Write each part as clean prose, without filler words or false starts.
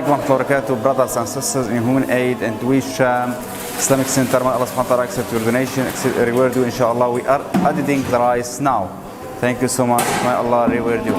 alaikum wa rahmatullahi wa barakatuh, brothers and sisters in human aid and Wish Islamic Center. May Allah subhanahu wa ta'ala accept your donation, reward you inshallah. We are editing the rice now. Thank you so much. May Allah reward you.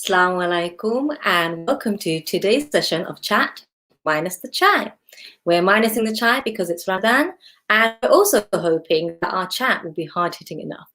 Assalamu alaikum and welcome to today's session of Chat Minus the Chai. We're minusing the chai because it's Ramadan, and we're also hoping that our chat will be hard-hitting enough.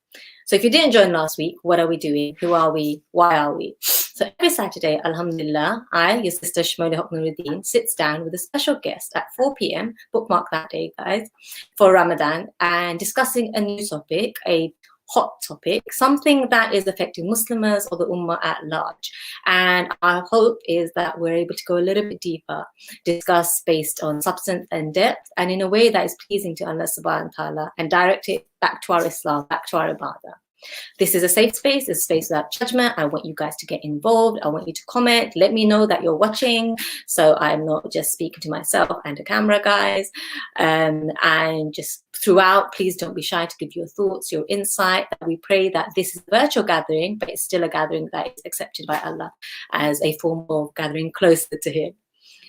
So if you didn't join last week, what are we doing? Who are we? Why are we? So every Saturday, alhamdulillah, I, your sister Shamoly Hoque-Noorudeen, sits down with a special guest at 4 p.m, bookmark that day guys, for Ramadan, and discussing a new topic, a hot topic, something that is affecting Muslims or the Ummah at large. And our hope is that we're able to go a little bit deeper, discuss based on substance and depth, and in a way that is pleasing to Allah subhanahu wa ta'ala, and direct it back to our Islam, back to our ibadah. This is a safe space, it's a space without judgment. I want you guys to get involved. I want you to comment. Let me know that you're watching, so I'm not just speaking to myself and a camera, guys. And just throughout, please don't be shy to give your thoughts, your insight. We pray that this is a virtual gathering, but it's still a gathering that is accepted by Allah as a form of gathering closer to Him.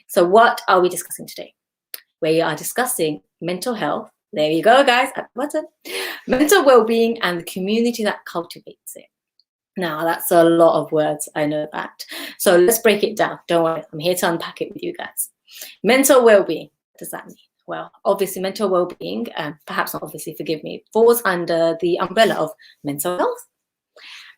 So what are we discussing today? We are discussing mental health. There you go, guys, at the bottom. Mental well-being and the community that cultivates it. Now, that's a lot of words, I know that. So let's break it down. Don't worry, I'm here to unpack it with you guys. Mental well-being, what does that mean? Well, obviously, mental well-being, perhaps not obviously, forgive me, falls under the umbrella of mental health.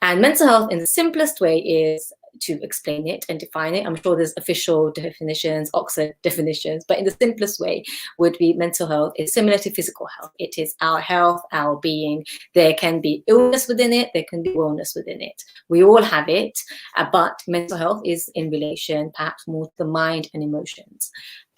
And mental health, in the simplest way, is to explain it and define it. I'm sure there's official definitions, Oxford definitions, but in the simplest way would be mental health is similar to physical health. It is our health, our being. There can be illness within it, there can be wellness within it. We all have it, but mental health is in relation perhaps more to the mind and emotions.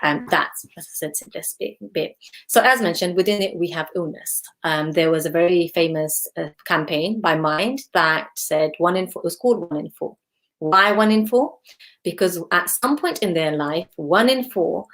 And that's, as I said, simplest bit. So as mentioned, within it, we have illness. There was a very famous campaign by Mind that said 1 in 4, it was called 1 in 4. Why 1 in 4? Because at some point in their life, 1 in 4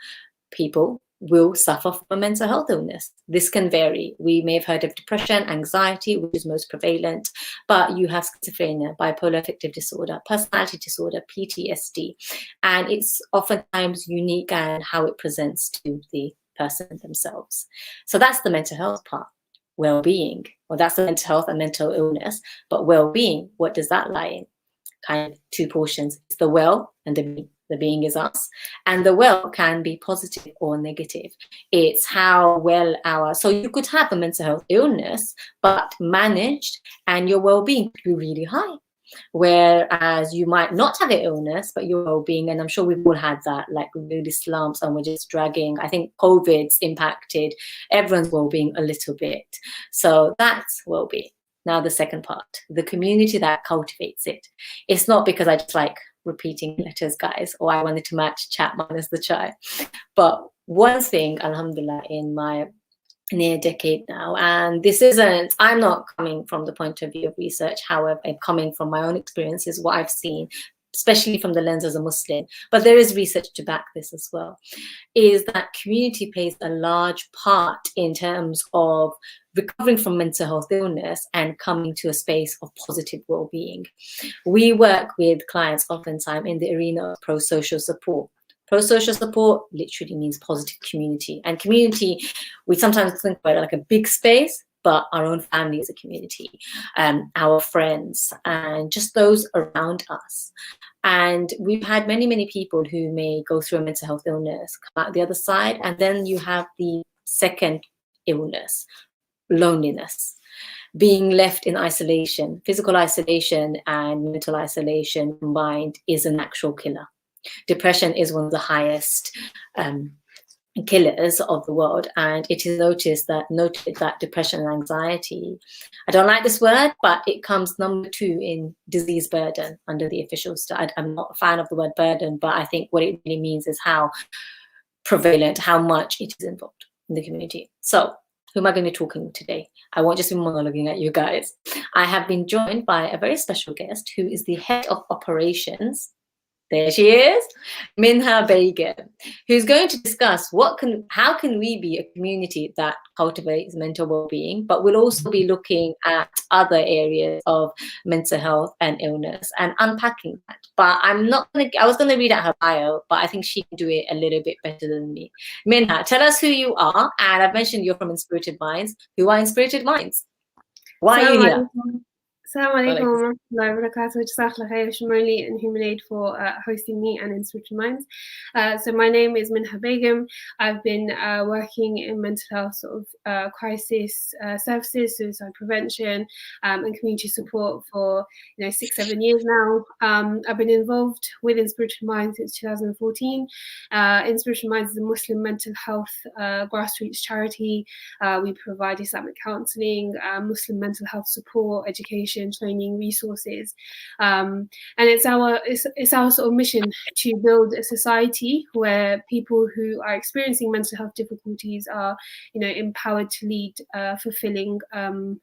people will suffer from a mental health illness. This can vary. We may have heard of depression, anxiety, which is most prevalent, but you have schizophrenia, bipolar affective disorder, personality disorder, PTSD, and it's oftentimes unique and how it presents to the person themselves. So that's the mental health part. Well-being, well, that's the mental health and mental illness, but well-being, what does that lie in? Kind of two portions. It's the well and the being. The being is us, and the well can be positive or negative. It's how well so you could have a mental health illness, but managed, and your well-being could be really high. Whereas you might not have an illness, but your well-being, and I'm sure we've all had that, like really slumps and we're just dragging. I think COVID's impacted everyone's well-being a little bit. So that's well-being. Now the second part, the community that cultivates it. It's not because I just like repeating letters, guys, or I wanted to match chat minus the chai. But one thing, alhamdulillah, in my near decade now, and this isn't, I'm not coming from the point of view of research, however, I'm coming from my own experiences, what I've seen, especially from the lens as a Muslim, but there is research to back this as well, is that community plays a large part in terms of recovering from mental health illness and coming to a space of positive well-being. We work with clients oftentimes in the arena of pro-social support. Pro-social support literally means positive community. And community, we sometimes think about it like a big space, but our own family as a community, our friends, and just those around us. And we've had many, many people who may go through a mental health illness, come out the other side, and then you have the second illness, loneliness, being left in isolation. Physical isolation and mental isolation combined is an actual killer. Depression is one of the highest killers of the world, and it is noted that depression and anxiety, I don't like this word, but it comes number 2 in disease burden under the official study. I'm not a fan of the word burden, but I think what it really means is how prevalent, how much it is involved in the community. So who am I going to be talking today? I won't just be monologuing at you guys. I have been joined by a very special guest who is the head of operations. There she is, Minha Begum, who's going to discuss how can we be a community that cultivates mental well-being, but we'll also be looking at other areas of mental health and illness and unpacking that. But I was going to read out her bio, but I think she can do it a little bit better than me. Minha, tell us who you are, and I've mentioned you're from Inspirited Minds. Who are Inspirited Minds? Why are you here? Assalamu alaikum wa rahmatullahi wa barakatuh. Jazakallah khair, Shamoly and Humanade for hosting me and Inspirited Minds. So my name is Minha Begum. I've been working in mental health crisis services, suicide prevention, and community support for 6-7 years now. I've been involved with Inspirited Minds since 2014. Inspirited Minds is a Muslim mental health grassroots charity. We provide Islamic counselling, Muslim mental health support, education, training, resources, and it's our sort of mission to build a society where people who are experiencing mental health difficulties are empowered to lead fulfilling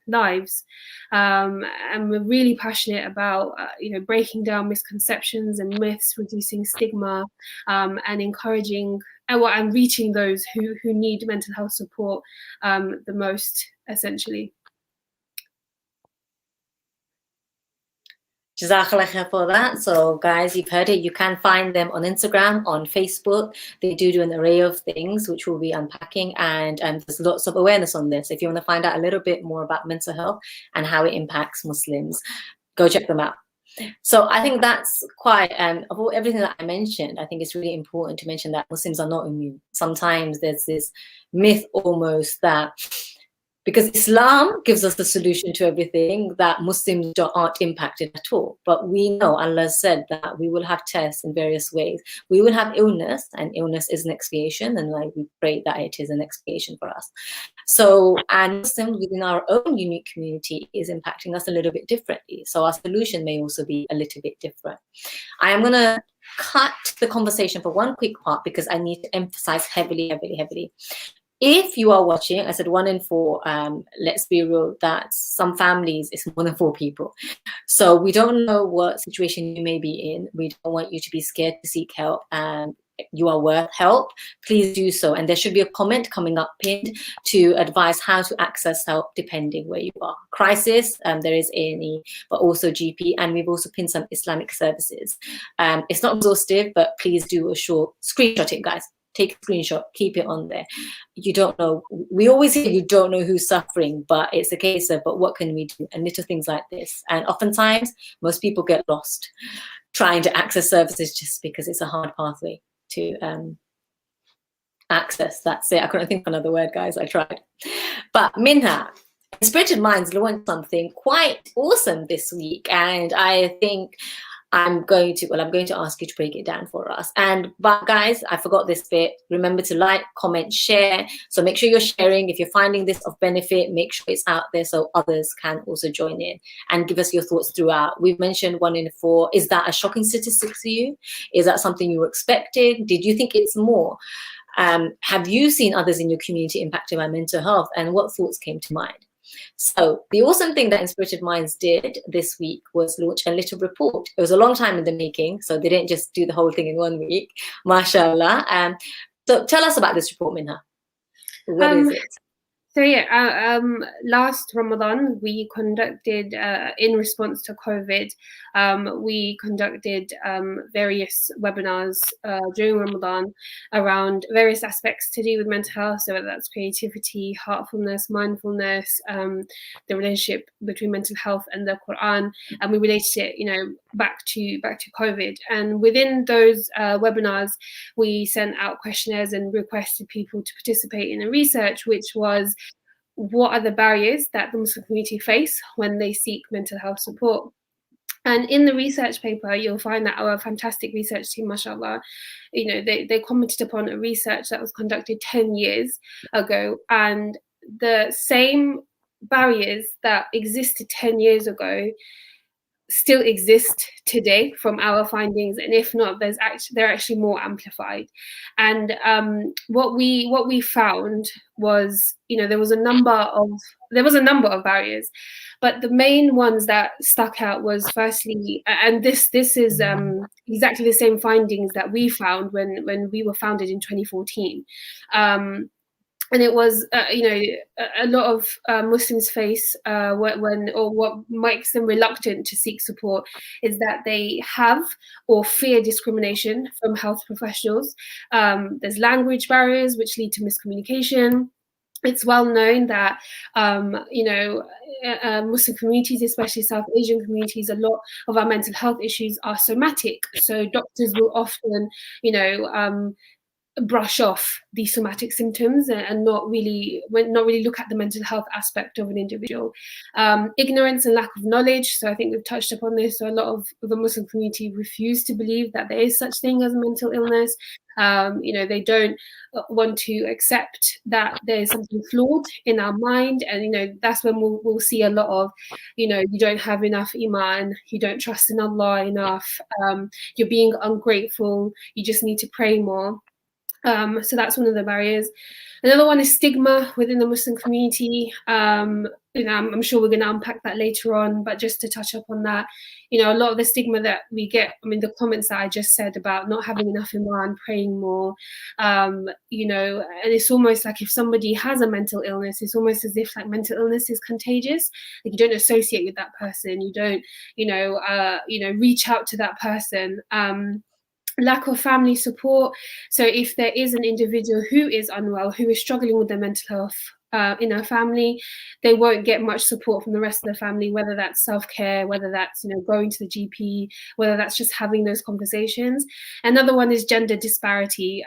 lives, and we're really passionate about breaking down misconceptions and myths, reducing stigma, and encouraging and reaching those who need mental health support the most, essentially. Jazakallah khair for that. So guys, you've heard it. You can find them on Instagram, on Facebook. They do an array of things which we'll be unpacking, and there's lots of awareness on this. If you want to find out a little bit more about mental health and how it impacts Muslims, go check them out. So I think that's quite, of everything that I mentioned, I think it's really important to mention that Muslims are not immune. Sometimes there's this myth almost that because Islam gives us the solution to everything, that Muslims aren't impacted at all. But we know Allah said that we will have tests in various ways. We will have illness, and illness is an expiation, and we pray that it is an expiation for us. So, and Muslims within our own unique community is impacting us a little bit differently. So our solution may also be a little bit different. I am going to cut the conversation for one quick part because I need to emphasize heavily. If you are watching, I said 1 in 4, let's be real, that some families, it's more than 4 people. So we don't know what situation you may be in. We don't want you to be scared to seek help. You are worth help. Please do so. And there should be a comment coming up pinned to advise how to access help depending where you are. Crisis, there is A&E, but also GP. And we've also pinned some Islamic services. It's not exhaustive, but please do a short screenshot it, guys. Take a screenshot, keep it on there. You don't know, we always hear you don't know who's suffering, but it's a case of, but what can we do? And little things like this. And oftentimes, most people get lost trying to access services just because it's a hard pathway to access. That's it. I couldn't think of another word, guys. I tried. But Minha, Inspirited Minds launched something quite awesome this week. And I think I'm going to ask you to break it down for us. But guys, I forgot this bit. Remember to like, comment, share. So make sure you're sharing. If you're finding this of benefit, make sure it's out there so others can also join in and give us your thoughts throughout. We've mentioned 1 in 4. Is that a shocking statistic to you? Is that something you were expecting? Did you think it's more? Have you seen others in your community impacted by mental health? And what thoughts came to mind? So the awesome thing that Inspirited Minds did this week was launch a little report. It was a long time in the making, so they didn't just do the whole thing in 1 week, mashallah. So tell us about this report, Minha. What is it? So yeah, last Ramadan we conducted, in response to COVID, we conducted various webinars during Ramadan around various aspects to do with mental health. So whether that's creativity, heartfulness, mindfulness, the relationship between mental health and the Quran, and we related it, back to COVID. And within those webinars, we sent out questionnaires and requested people to participate in a research, which was, what are the barriers that the Muslim community face when they seek mental health support? And in the research paper, you'll find that our fantastic research team, mashallah, they commented upon a research that was conducted 10 years ago. And the same barriers that existed 10 years ago still exist today from our findings, and if not, they're actually more amplified. And what we found was, there was a number of barriers, but the main ones that stuck out was, firstly, and this is exactly the same findings that we found when we were founded in 2014. And it was, a lot of Muslims face what makes them reluctant to seek support is that they have or fear discrimination from health professionals. There's language barriers which lead to miscommunication. It's well known that, Muslim communities, especially South Asian communities, a lot of our mental health issues are somatic. So doctors will often, brush off the somatic symptoms and not really look at the mental health aspect of an individual. Ignorance and lack of knowledge. So I think we've touched upon this. So a lot of the Muslim community refuse to believe that there is such thing as a mental illness. They don't want to accept that there's something flawed in our mind, and that's when we'll see a lot of, you don't have enough iman, you don't trust in Allah enough, you're being ungrateful, you just need to pray more. So that's one of the barriers. Another one is stigma within the Muslim community. I'm sure we're going to unpack that later on, but just to touch up on that, a lot of the stigma that we get, the comments that I just said about not having enough iman, praying more, and it's almost like if somebody has a mental illness, it's almost as if like mental illness is contagious. Like you don't associate with that person, you don't, reach out to that person. Lack of family support. So if there is an individual who is unwell, who is struggling with their mental health in her family, they won't get much support from the rest of the family, whether that's self-care, whether that's going to the GP, whether that's just having those conversations. Another one is gender disparity.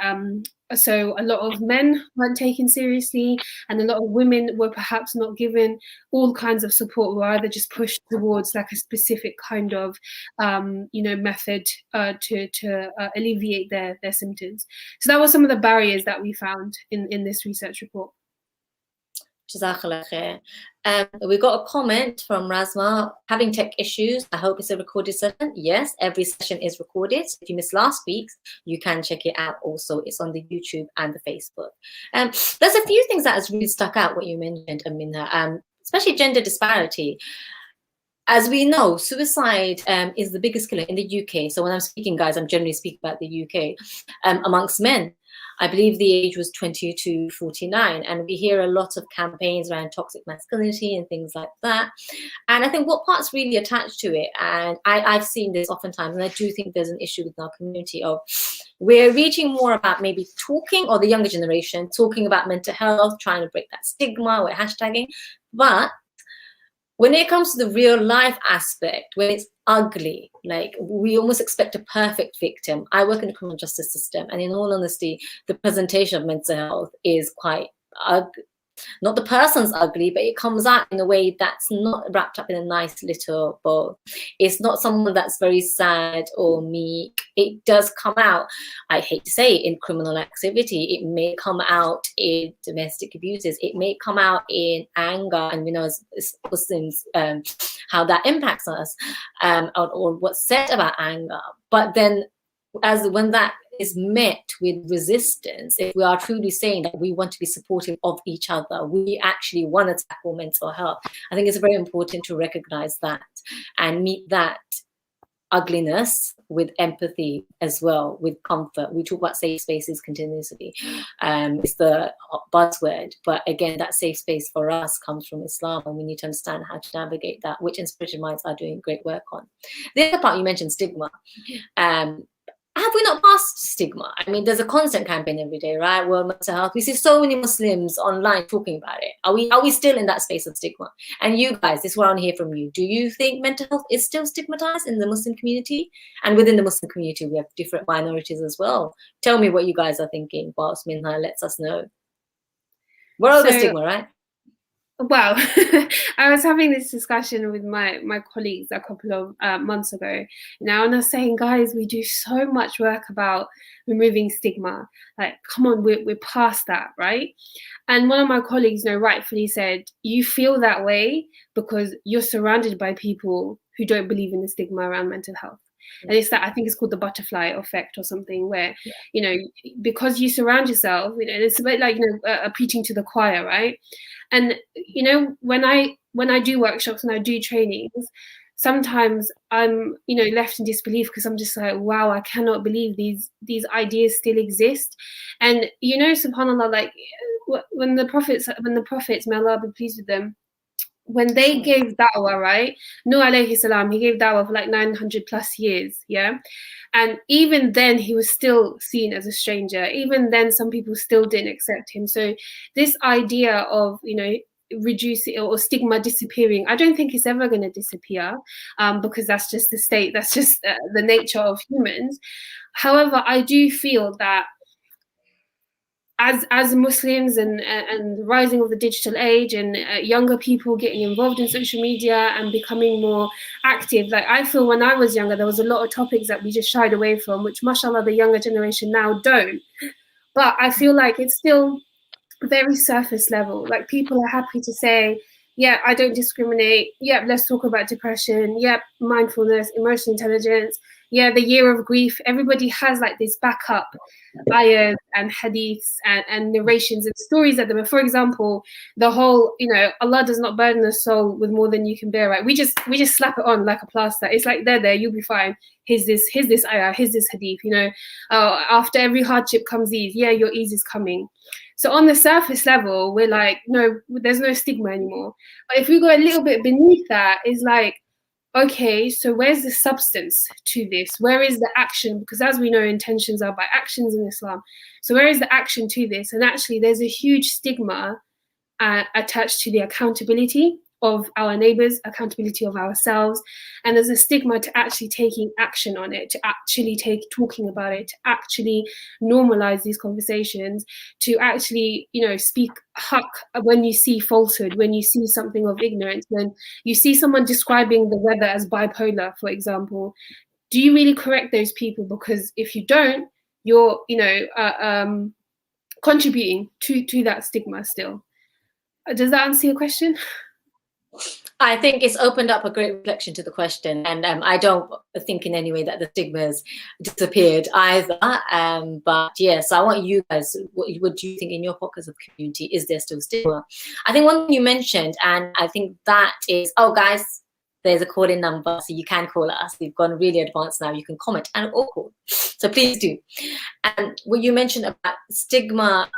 So a lot of men weren't taken seriously, and a lot of women were perhaps not given all kinds of support, were either just pushed towards like a specific kind of method to alleviate their symptoms. So that was some of the barriers that we found in this research report. Jazakallah khair. We got a comment from Razma, having tech issues. I hope it's a recorded session. Yes, every session is recorded. So if you missed last week's, you can check it out also. It's on the YouTube and the Facebook. There's a few things that has really stuck out, what you mentioned, Minha, especially gender disparity. As we know, suicide is the biggest killer in the UK. So when I'm speaking, guys, I'm generally speaking about the UK amongst men. I believe the age was 20 to 49, and we hear a lot of campaigns around toxic masculinity and things like that. And I think what part's really attached to it, and I've seen this oftentimes, and I do think there's an issue with our community of we're reaching more about maybe talking, or the younger generation talking about mental health, trying to break that stigma, we're hashtagging, but when it comes to the real life aspect, when it's ugly, like we almost expect a perfect victim. I work in the criminal justice system, and in all honesty, the presentation of mental health is quite ugly. Not the person's ugly, but it comes out in a way that's not wrapped up in a nice little bow. It's not someone that's very sad or meek. It does come out, I hate to say, in criminal activity. It may come out in domestic abuses. It may come out in anger, and we know as Muslims how that impacts us, or what's said about anger. But then when that is met with resistance, if we are truly saying that we want to be supportive of each other, we actually want to tackle mental health, I think it's very important to recognize that and meet that ugliness with empathy as well, with comfort. We talk about safe spaces continuously. It's the buzzword, but again, that safe space for us comes from Islam, and we need to understand how to navigate that, which Inspirited Minds are doing great work on. The other part you mentioned, stigma. Have we not passed stigma? I mean, there's a constant campaign every day, right? World Mental Health. We see so many Muslims online talking about it. Are we still in that space of stigma? And you guys, this is what I want to hear from you. Do you think mental health is still stigmatized in the Muslim community? And within the Muslim community, we have different minorities as well. Tell me what you guys are thinking whilst Minha lets us know. We're over stigma, right? Well, I was having this discussion with my colleagues a couple of months ago now, and I was saying, guys, we do so much work about removing stigma. Like, come on, we're past that, right? And one of my colleagues, rightfully said, you feel that way because you're surrounded by people who don't believe in the stigma around mental health. And it's that, I think it's called the butterfly effect or something, where, because you surround yourself, it's a bit like, preaching to the choir, right? And, when I do workshops and I do trainings, sometimes I'm, left in disbelief because I'm just like, wow, I cannot believe these ideas still exist. And, subhanAllah, like when the prophets, may Allah be pleased with them, when they gave da'wah, right? Nuh alayhi salam, he gave da'wah for like 900 plus years, yeah? And even then, he was still seen as a stranger. Even then, some people still didn't accept him. So this idea of, reducing or stigma disappearing, I don't think it's ever going to disappear, because that's just the state, that's just the nature of humans. However, I do feel that as Muslims and the rising of the digital age and younger people getting involved in social media and becoming more active, like I feel when I was younger, there was a lot of topics that we just shied away from, which mashallah the younger generation now don't. But I feel like it's still very surface level. Like people are happy to say, yeah, I don't discriminate. Yeah, let's talk about depression. Yeah, mindfulness, emotional intelligence. Yeah, the year of grief. Everybody has like this backup ayahs and hadiths and narrations and stories at them. For example, the whole, Allah does not burden a soul with more than you can bear, right? We just slap it on like a plaster. It's like there, you'll be fine. Here's this ayah, here's this hadith, after every hardship comes ease. Yeah, your ease is coming. So on the surface level, we're like, no, there's no stigma anymore. But if we go a little bit beneath that, it's like, okay, so where's the substance to this? Where is the action? Because as we know, intentions are by actions in Islam. So where is the action to this? And actually, there's a huge stigma attached to the accountability of our neighbors, accountability of ourselves. And there's a stigma to actually taking action on it, to actually talking about it, to actually normalize these conversations, to actually, speak haq when you see falsehood, when you see something of ignorance, when you see someone describing the weather as bipolar, for example. Do you really correct those people? Because if you don't, you're, contributing to that stigma still. Does that answer your question? I think it's opened up a great reflection to the question, and I don't think in any way that the stigma has disappeared either. But yes, I want you guys, what do you think in your pockets of community? Is there still stigma? I think one thing you mentioned, and I think that is, guys, there's a call-in number, so you can call us. We've gone really advanced now. You can comment and or call, so please do. And what you mentioned about stigma,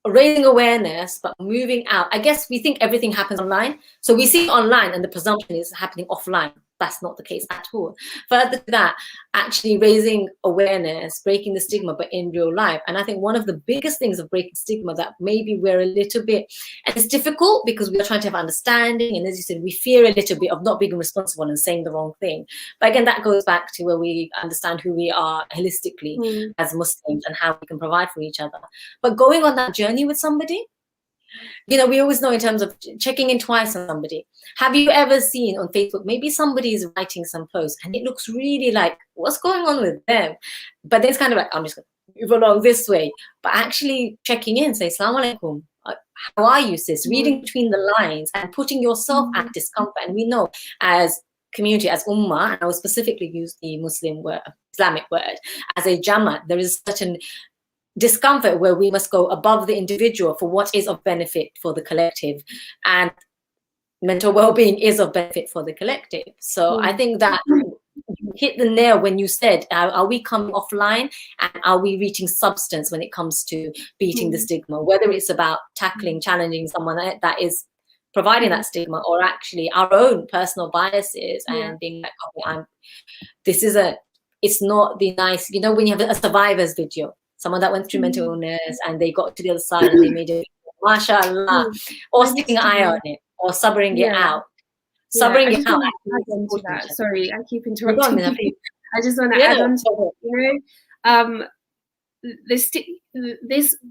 raising awareness, but moving out. I guess we think everything happens online. So we see it online and the presumption is happening offline. That's not the case at all. Further to that, actually raising awareness, breaking the stigma, but in real life. And I think one of the biggest things of breaking stigma that maybe we're a little bit, and it's difficult because we are trying to have understanding. And as you said, we fear a little bit of not being responsible and saying the wrong thing. But again, that goes back to where we understand who we are holistically as Muslims and how we can provide for each other. But going on that journey with somebody, we always know in terms of checking in twice on somebody. Have you ever seen on Facebook, maybe somebody is writing some post and it looks really like, what's going on with them? But then it's kind of like, I'm just going to move along this way. But actually checking in, say, Assalamu alaikum. How are you, sis? Reading between the lines and putting yourself at discomfort. And we know as community, as ummah, and I will specifically use the Muslim word, Islamic word, as a jamaat, there is certain discomfort where we must go above the individual for what is of benefit for the collective, and mental well-being is of benefit for the collective. So I think that hit the nail when you said, are we coming offline and are we reaching substance when it comes to beating the stigma, whether it's about tackling, challenging someone that is providing that stigma, or actually our own personal biases and being like, okay, it's not the nice, you know, when you have a survivor's video, someone that went through mental illness and they got to the other side and they made it, mashallah, or sticking an eye on it, or subbering it out. Subbering it out. To that. Sorry, I keep interrupting you. I just want to add on to it, you know, this,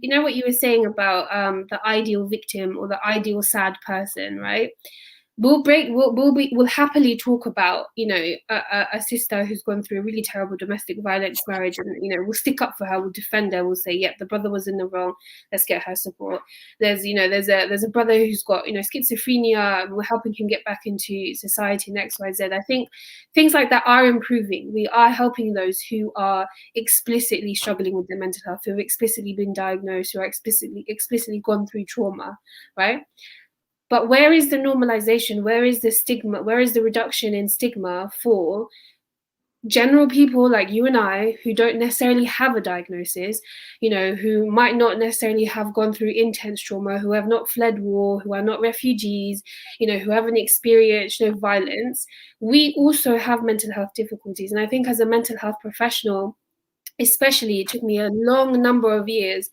you know what you were saying about the ideal victim or the ideal sad person, right? We'll happily talk about, you know, a sister who's gone through a really terrible domestic violence marriage, and, you know, we'll stick up for her, we'll defend her, we'll say, yep, the brother was in the wrong, let's get her support. There's a brother who's got, you know, schizophrenia, and we're helping him get back into society and XYZ. I think things like that are improving. We are helping those who are explicitly struggling with their mental health, who have explicitly been diagnosed, who are explicitly gone through trauma, right? But where is the normalization? Where is the stigma? Where is the reduction in stigma for general people like you and I, who don't necessarily have a diagnosis, you know, who might not necessarily have gone through intense trauma, who have not fled war, who are not refugees, you know, who haven't experienced, you know, violence? We also have mental health difficulties. And I think as a mental health professional, especially, it took me a long number of years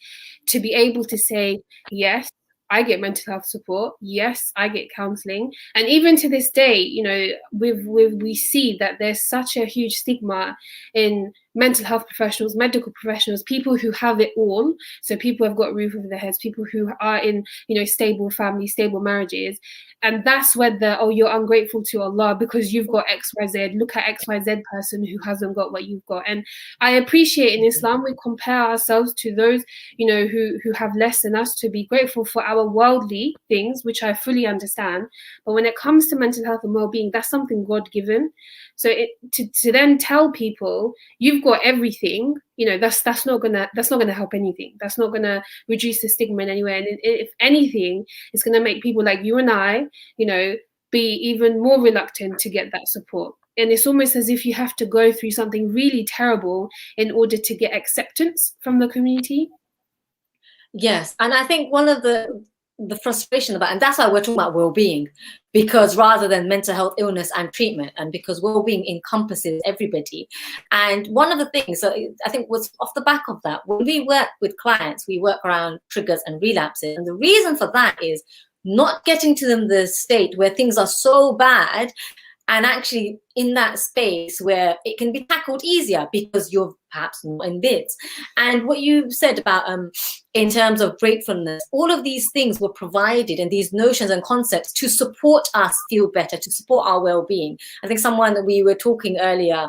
to be able to say, yes, I get mental health support. Yes, I get counseling. And even to this day, you know, we see that there's such a huge stigma in mental health professionals, medical professionals, people who have it all. So people have got a roof over their heads, people who are in, you know, stable families, stable marriages. And that's where you're ungrateful to Allah because you've got XYZ. Look at XYZ person who hasn't got what you've got. And I appreciate in Islam, we compare ourselves to those, you know, who have less than us, to be grateful for our worldly things, which I fully understand. But when it comes to mental health and well-being, that's something God-given. So to then tell people you've got everything, you know, that's not gonna help anything. That's not gonna reduce the stigma in any way. And if anything, it's gonna make people like you and I, you know, be even more reluctant to get that support. And it's almost as if you have to go through something really terrible in order to get acceptance from the community. Yes, and I think one of the frustration about, and that's why we're talking about well-being, because rather than mental health illness and treatment, and because well-being encompasses everybody. And one of the things, so I think was off the back of that, when we work with clients, we work around triggers and relapses. And the reason for that is not getting to them the state where things are so bad, and actually in that space where it can be tackled easier because you're perhaps not in bits. And what you said about in terms of gratefulness, all of these things were provided, and these notions and concepts to support us feel better, to support our well-being. I think someone that we were talking earlier,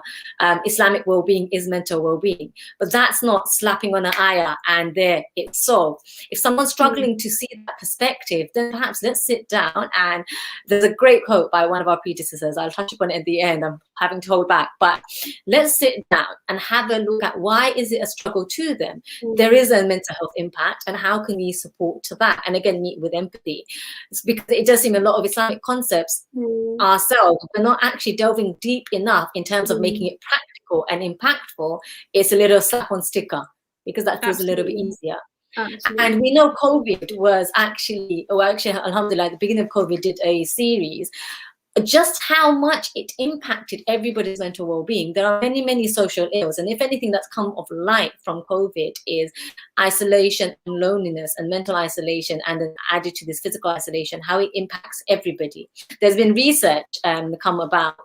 Islamic well-being is mental well-being, but that's not slapping on an ayah and there it's solved. If someone's struggling to see that perspective, then perhaps let's sit down, and there's a great quote by one of our predecessors, I'll touch upon it at the end, I'm having to hold back, but let's sit down and have a look at why is it a struggle to them. There is a mental health impact, and how can we support to that? And again, meet with empathy. It's because it does seem a lot of Islamic concepts ourselves, we're not actually delving deep enough in terms of making it practical and impactful. It's a little slap on sticker because that feels a little bit easier. Absolutely. And we know COVID was actually, alhamdulillah, at the beginning of COVID did a series just how much it impacted everybody's mental well-being. There are many, many social ills, and if anything that's come of light from COVID is isolation and loneliness and mental isolation, and then added to this physical isolation, how it impacts everybody. There's been research come about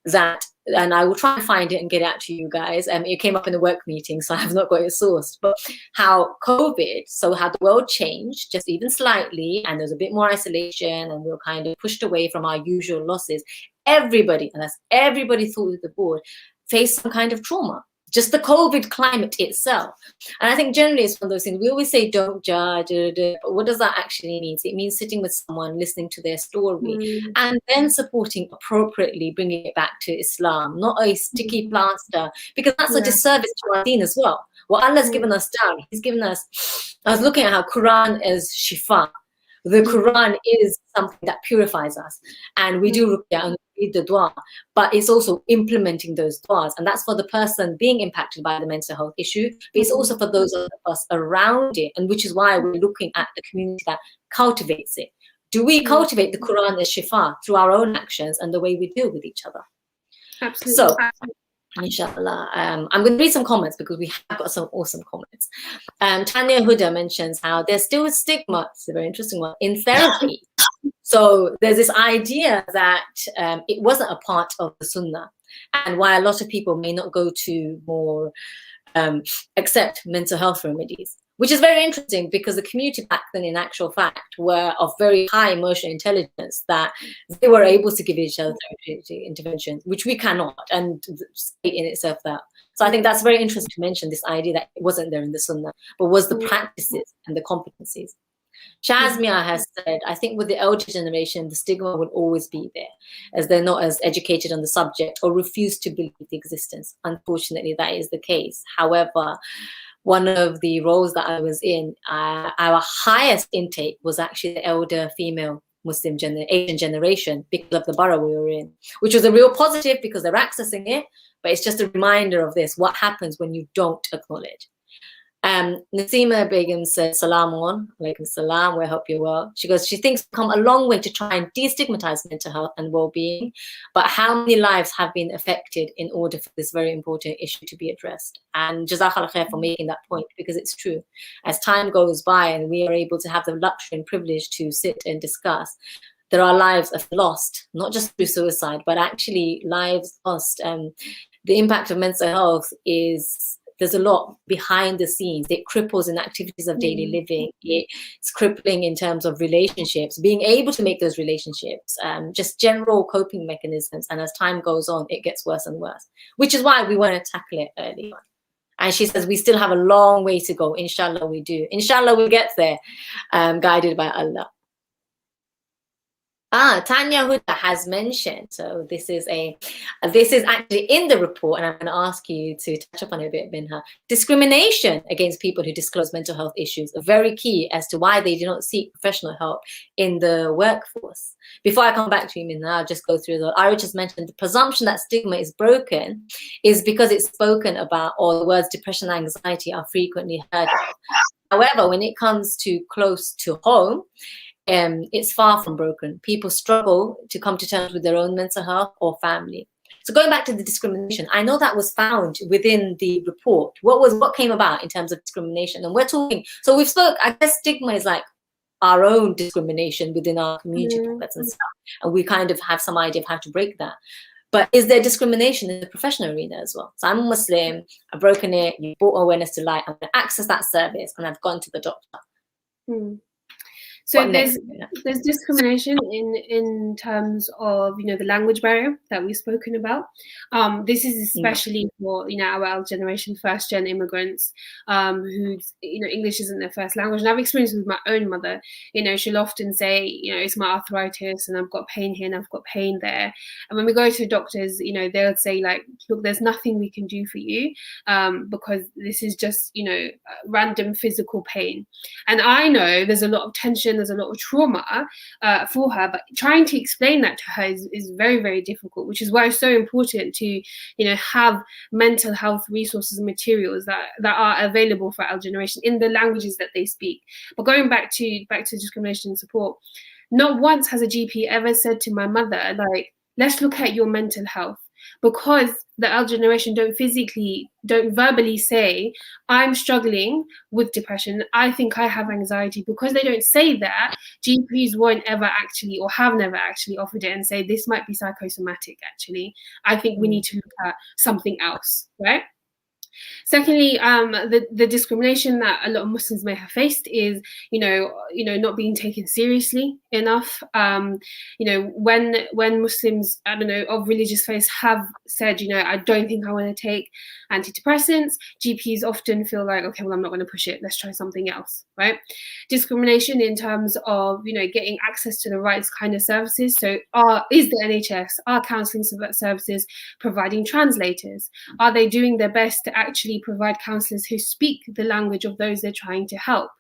that, and I will try and find it and get it out to you guys. It came up in the work meeting, so I have not got it sourced, but how COVID, so how the world changed just even slightly, and there's a bit more isolation, and we were kind of pushed away from our usual losses. Everybody, and that's everybody through the board, faced some kind of trauma. Just the COVID climate itself. And I think generally it's one of those things, we always say don't judge, but what does that actually mean? It means sitting with someone, listening to their story, and then supporting appropriately, bringing it back to Islam, not a sticky plaster, because that's a disservice to our deen as well. What Allah's given us down, He's given us, I was looking at how Quran is shifa, The Quran is something that purifies us, and we do ruqya and read the dua, but it's also implementing those duas, and that's for the person being impacted by the mental health issue, but it's also for those of us around it, and which is why we're looking at the community that cultivates it. Do we cultivate the Quran as shifa through our own actions and the way we deal with each other? Absolutely. So, inshallah, I'm going to read some comments because we have got some awesome comments. Tanya Huda mentions how there's still a stigma, it's a very interesting one, in therapy. So there's this idea that it wasn't a part of the sunnah, and why a lot of people may not go to more accept mental health remedies, which is very interesting because the community back then in actual fact were of very high emotional intelligence that they were able to give each other therapeutic interventions, which we cannot, and state in itself that. So I think that's very interesting to mention this idea that it wasn't there in the sunnah, but was the practices and the competencies. Shazmia has said, I think with the elder generation, the stigma will always be there, as they're not as educated on the subject or refuse to believe the existence. Unfortunately, that is the case. However, one of the roles that I was in, our highest intake was actually the elder female Muslim Asian generation because of the borough we were in, which was a real positive because they're accessing it, but it's just a reminder of this, what happens when you don't acknowledge. Nasima Begum said, Salaam alaikum salam, we hope you're well. She goes, she thinks we've come a long way to try and destigmatize mental health and well-being, but how many lives have been affected in order for this very important issue to be addressed? And Jazakallah khair for making that point, because it's true. As time goes by and we are able to have the luxury and privilege to sit and discuss, there are lives lost, not just through suicide, but actually lives lost. The impact of mental health is, there's a lot behind the scenes. It cripples in activities of daily living. It's crippling in terms of relationships, being able to make those relationships, just general coping mechanisms. And as time goes on, it gets worse and worse, which is why we want to tackle it early on. And she says, we still have a long way to go. Inshallah, we do. Inshallah, we get there, guided by Allah. Tanya Huda has mentioned, so this is actually in the report, and I'm going to ask you to touch upon it a bit, Minha. Discrimination against people who disclose mental health issues are very key as to why they do not seek professional help in the workforce. Before I come back to you, Minha, I'll just go through the, I just mentioned the presumption that stigma is broken is because it's spoken about, or the words depression and anxiety are frequently heard of. However, when it comes to close to home, it's far from broken. People struggle to come to terms with their own mental health or family. So going back to the discrimination, I know that was found within the report. What came about in terms of discrimination? And we're talking, so we've spoke, I guess stigma is like our own discrimination within our community pockets and stuff. And we kind of have some idea of how to break that. But is there discrimination in the professional arena as well? So I'm a Muslim, I've broken it, you brought awareness to light, I'm going to access that service, and I've gone to the doctor. So there's discrimination in terms of, you know, the language barrier that we've spoken about. This is especially for, you know, our elder generation, first gen immigrants, who's, you know, English isn't their first language. And I've experienced with my own mother, you know, she'll often say, you know, it's my arthritis and I've got pain here and I've got pain there. And when we go to doctors, you know, they'll say like, look, there's nothing we can do for you because this is just, you know, random physical pain. And I know there's a lot of tension, there's a lot of trauma for her, but trying to explain that to her is very, very difficult, which is why it's so important to, you know, have mental health resources and materials that are available for our generation in the languages that they speak. But going back to discrimination and support, not once has a GP ever said to my mother, like, let's look at your mental health. Because the elder generation don't verbally say, I'm struggling with depression, I think I have anxiety. Because they don't say that, GPs won't ever actually, or have never actually offered it and say, this might be psychosomatic actually. I think we need to look at something else, right? Secondly, the discrimination that a lot of Muslims may have faced is, you know, not being taken seriously enough. You know, when Muslims, I don't know, of religious faith have said, you know, I don't think I want to take antidepressants, GPs often feel like, okay, well, I'm not going to push it. Let's try something else, right? Discrimination in terms of, you know, getting access to the right kind of services. So is the NHS, are counselling services providing translators? Are they doing their best to actually provide counsellors who speak the language of those they're trying to help?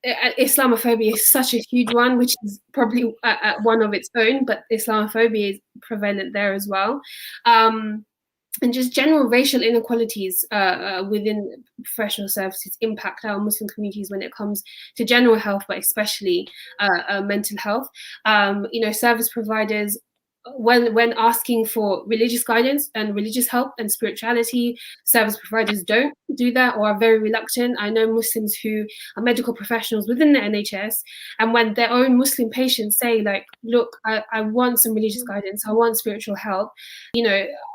Islamophobia is such a huge one, which is probably one of its own, but Islamophobia is prevalent there as well. And just general racial inequalities within professional services impact our Muslim communities when it comes to general health, but especially mental health. Service providers, when asking for religious guidance and religious help and spirituality, service providers don't do that or are very reluctant. I know Muslims who are medical professionals within the NHS, and when their own Muslim patients say, like, look, I want some religious guidance, I want spiritual help,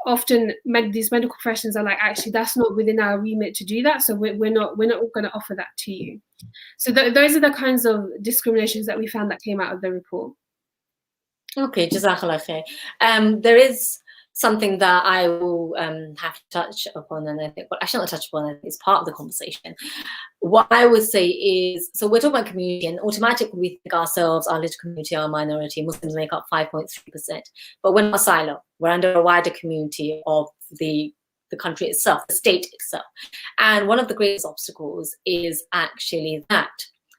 often these medical professionals are like, actually, that's not within our remit to do that, so we're not going to offer that to you. So those are the kinds of discriminations that we found that came out of the report. Okay, Jazakallah khair. There is something that I will have to touch upon, and I think, well, actually not touch upon, I think it's part of the conversation. What I would say is, so we're talking about community, and automatically we think ourselves, our little community, our minority, Muslims make up 5.3%, but we're not a silo. We're under a wider community of the country itself, the state itself. And one of the greatest obstacles is actually that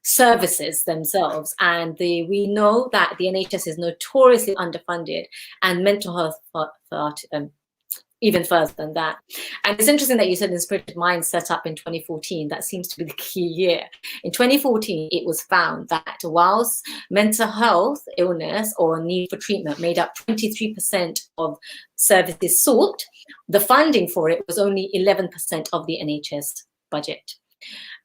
services themselves, and we know that the NHS is notoriously underfunded, and mental health even further than that. And it's interesting that you said Inspirited Minds set up in 2014. That seems to be the key year. In 2014, it was found that whilst mental health illness or need for treatment made up 23% of services sought, the funding for it was only 11% of the NHS budget.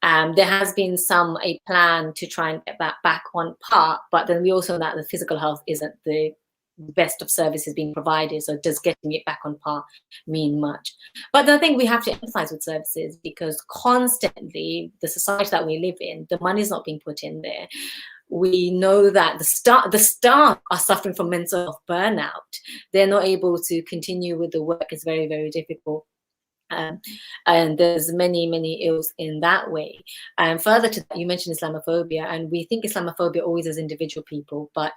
There has been a plan to try and get that back on par, but then we also know that the physical health isn't the best of services being provided, so does getting it back on par mean much? But I think we have to empathize with services, because constantly the society that we live in, the money is not being put in there. We know that the staff are suffering from mental health burnout. They're not able to continue with the work. It's very, very difficult. And there's many ills in that way. And further to that, you mentioned Islamophobia, and we think Islamophobia always as individual people, but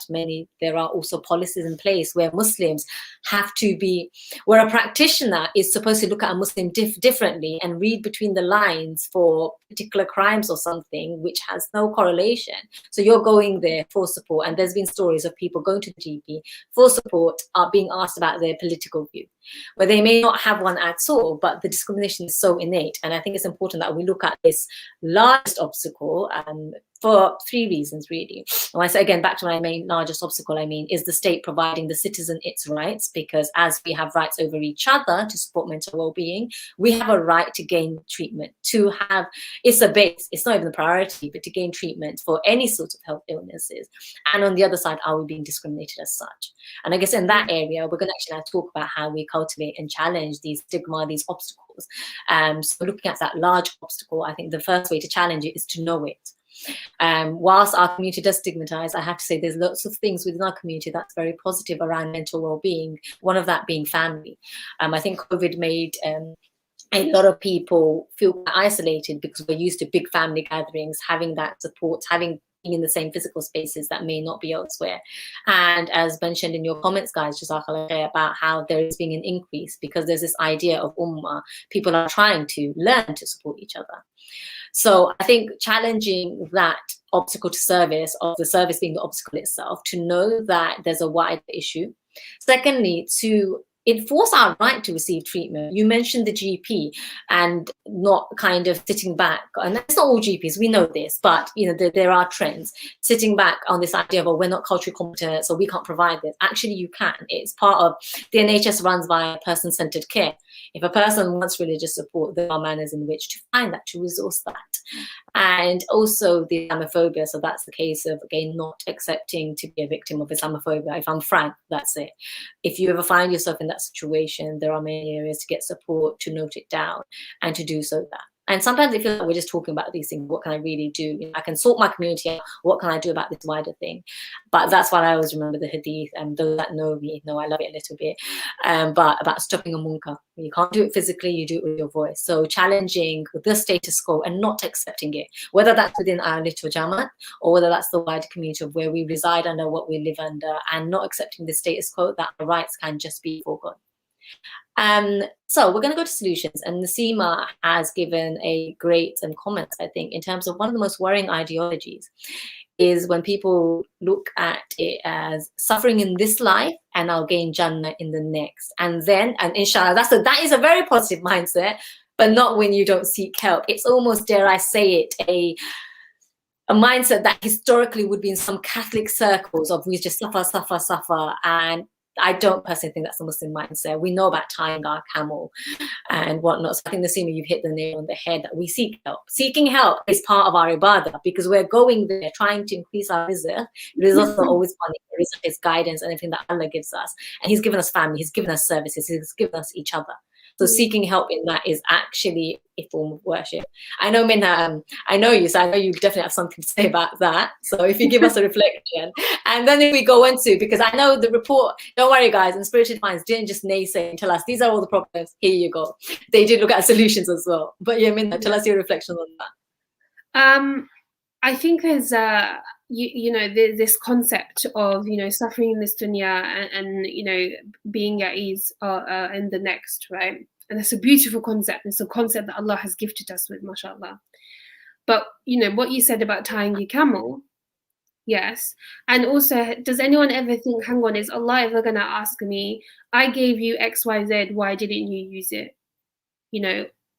there are also policies in place where Muslims have to be, where a practitioner is supposed to look at a Muslim differently and read between the lines for particular crimes or something, which has no correlation. So you're going there for support, and there's been stories of people going to the GP for support, are being asked about their political view, where they may not have one at all, but the discrimination is so innate. And I think it's important that we look at this largest obstacle for three reasons, really. And I say again, back to my main largest obstacle, is the state providing the citizen its rights, because as we have rights over each other to support mental well-being, we have a right to gain treatment, it's a base, it's not even a priority, but to gain treatment for any sort of health illnesses. And on the other side, are we being discriminated as such? And I guess in that area, we're going to actually talk about how we cultivate and challenge these stigma, these obstacles. So looking at that large obstacle, I think the first way to challenge it is to know it. Whilst our community does stigmatize, I have to say there's lots of things within our community that's very positive around mental well-being, one of that being family. I think COVID made a lot of people feel isolated, because we're used to big family gatherings, having that support, being in the same physical spaces that may not be elsewhere. And as mentioned in your comments, guys, Jazakallah khair, about how there is being an increase, because there's this idea of ummah, people are trying to learn to support each other. So I think challenging that obstacle to service, of the service being the obstacle itself, to know that there's a wider issue. Secondly, to enforce our right to receive treatment. You mentioned the GP and not kind of sitting back, and that's not all GPs, we know this, but there are trends sitting back on this idea of, we're not culturally competent, so we can't provide this. Actually, you can. It's part of the NHS runs by person-centered care. If a person wants religious support, there are manners in which to find that, to resource that. And also the Islamophobia, so that's the case of, again, not accepting to be a victim of Islamophobia. If I'm frank, that's it. If you ever find yourself in that situation, there are many areas to get support, to note it down, and to do so that. And sometimes I feel like we're just talking about these things. What can I really do? I can sort my community out. What can I do about this wider thing? But that's why I always remember the hadith, and those that know me know I love it a little bit. But about stopping a munkar. You can't do it physically, you do it with your voice. So challenging the status quo and not accepting it, whether that's within our little Jamaat or whether that's the wider community of where we reside under, what we live under, and not accepting the status quo that our rights can just be forgone. So we're going to go to solutions, and Nasima has given a great comments, I think, in terms of one of the most worrying ideologies is when people look at it as suffering in this life and I'll gain Jannah in the next. And inshallah, that is a very positive mindset, but not when you don't seek help. It's almost, dare I say it, a mindset that historically would be in some Catholic circles of we just suffer. And I don't personally think that's a Muslim mindset. We know about tying our camel and whatnot. So I think, Nasima, you've hit the nail on the head that we seek help. Seeking help is part of our ibadah because we're going there trying to increase our rizq. Rizq is not always money. Rizq is guidance and everything that Allah gives us. And He's given us family. He's given us services. He's given us each other. So seeking help in that is actually a form of worship. I know, Minha, I know you, so I know you definitely have something to say about that. So if you give us a reflection, and then if we go into, because I know the report, don't worry guys, Inspirited Minds didn't just naysay and tell us, these are all the problems, here you go. They did look at solutions as well. But yeah, Minha, tell us your reflection on that. I think there's this concept of suffering in this dunya and being at ease in the next, right? And it's a beautiful concept. It's a concept that Allah has gifted us with, mashallah. But what you said about tying your camel, yes. And also, does anyone ever think, hang on, is Allah ever gonna ask me, I gave you XYZ, why didn't you use it?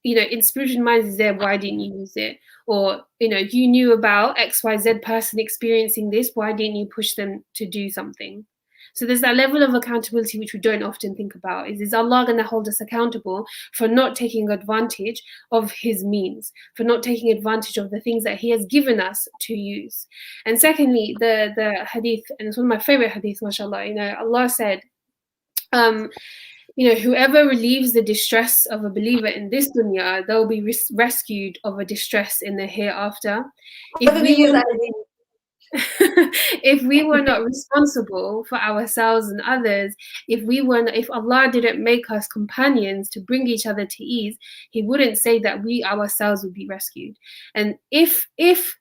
Inspirited Minds is there, why didn't you use it? Or, you knew about XYZ person experiencing this, why didn't you push them to do something? So there's that level of accountability which we don't often think about. Is Allah going to hold us accountable for not taking advantage of His means, for not taking advantage of the things that He has given us to use? And secondly, the hadith, and it's one of my favorite hadiths, mashallah, Allah said, whoever relieves the distress of a believer in this dunya, they'll be rescued of a distress in the hereafter. If we were not responsible for ourselves and others, if Allah didn't make us companions to bring each other to ease, He wouldn't say that we ourselves would be rescued. And if